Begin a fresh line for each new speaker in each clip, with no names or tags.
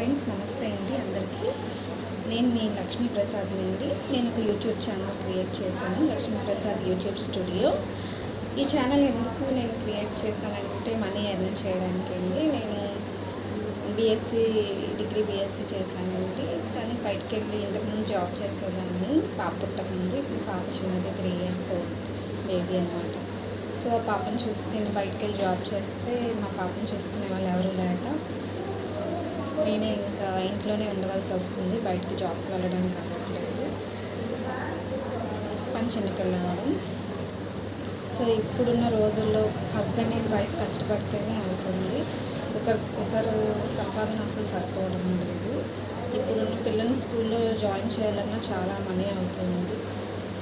Friends నమస్తే అండి అందరికీ. నేను మీ లక్ష్మీ ప్రసాద్ నుండి నేను ఒక యూట్యూబ్ ఛానల్ క్రియేట్ చేశాను, లక్ష్మీ ప్రసాద్ యూట్యూబ్ స్టూడియో. ఈ ఛానల్ ఎందుకు నేను క్రియేట్ చేశానంటే మనీ ఎర్న్ చేయడానికి అండి. నేను డిగ్రీ బీఎస్సీ చేశానండి, కానీ బయటికి వెళ్ళి ఇంతకుముందు జాబ్ చేసేదాన్ని పాప పుట్టకముందు. ఇప్పుడు పాప చిన్నది 3 years బేబీ అనమాట. సో ఆ పాపను చూసి నేను బయటికి వెళ్ళి జాబ్ చేస్తే మా పాపను చూసుకునే వాళ్ళు ఎవరు లేక నేనే ఇంకా ఇంట్లోనే ఉండవలసి వస్తుంది, బయటికి జాబ్కి వెళ్ళడానికి అవ్వట్లేదు. పని చిన్నపిల్లవాడు. సో ఇప్పుడున్న రోజుల్లో హస్బెండ్ అండ్ వైఫ్ కష్టపడితేనే అవుతుంది, ఒకరు సంపాదన అసలు సరిపోవడం లేదు. ఇప్పుడున్న పిల్లల్ని స్కూల్లో జాయిన్ చేయాలన్నా చాలా మనీ అవుతుంది.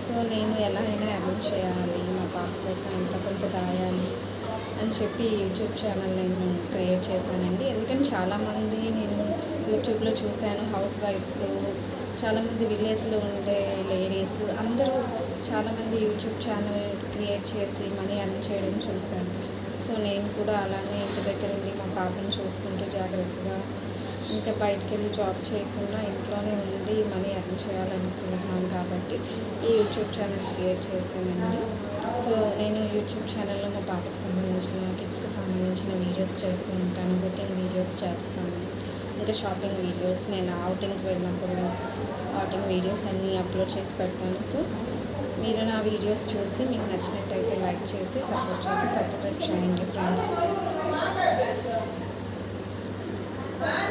సో నేను ఎలా అయినా ఎర్న్ చేయాలి, మా పాప కోసం ఎంత కొంత దాయాలి అని చెప్పి యూట్యూబ్ ఛానల్ నేను క్రియేట్ చేశానండి. ఎందుకంటే చాలామంది నేను యూట్యూబ్లో చూశాను, హౌస్ వైఫ్స్, చాలామంది విలేజ్లో ఉండే లేడీస్ అందరూ చాలామంది యూట్యూబ్ ఛానల్ క్రియేట్ చేసి మనీ ఎర్న్ చేయడం చూశాను. సో నేను కూడా అలానే ఇంటి దగ్గర ఉండి మా పాపను చూసుకుంటూ జాగ్రత్తగా ఇంకా బయటికి వెళ్ళి జాబ్ చేయకుండా ఇంట్లోనే ఉండి మనీ ఎర్న్ చేయాలనుకుంటున్నాను కాబట్టి ఈ యూట్యూబ్ ఛానల్ క్రియేట్ చేశానండి. సో నేను యూట్యూబ్ ఛానల్లో మా పాపకి సంబంధించిన కిడ్స్కి సంబంధించిన వీడియోస్ చేస్తూ ఉంటాను, బుకింగ్ వీడియోస్ చేస్తాను, ఇంకా షాపింగ్ వీడియోస్, నేను అవుటింగ్కి వెళ్ళినప్పుడు అవుటింగ్ వీడియోస్ అన్నీ అప్లోడ్ చేసి పెడతాను. సో మీరు నా వీడియోస్ చూసి మీకు నచ్చినట్టయితే లైక్ చేసి సపోర్ట్ చేసి సబ్స్క్రైబ్ చేయండి ఫ్రెండ్స్.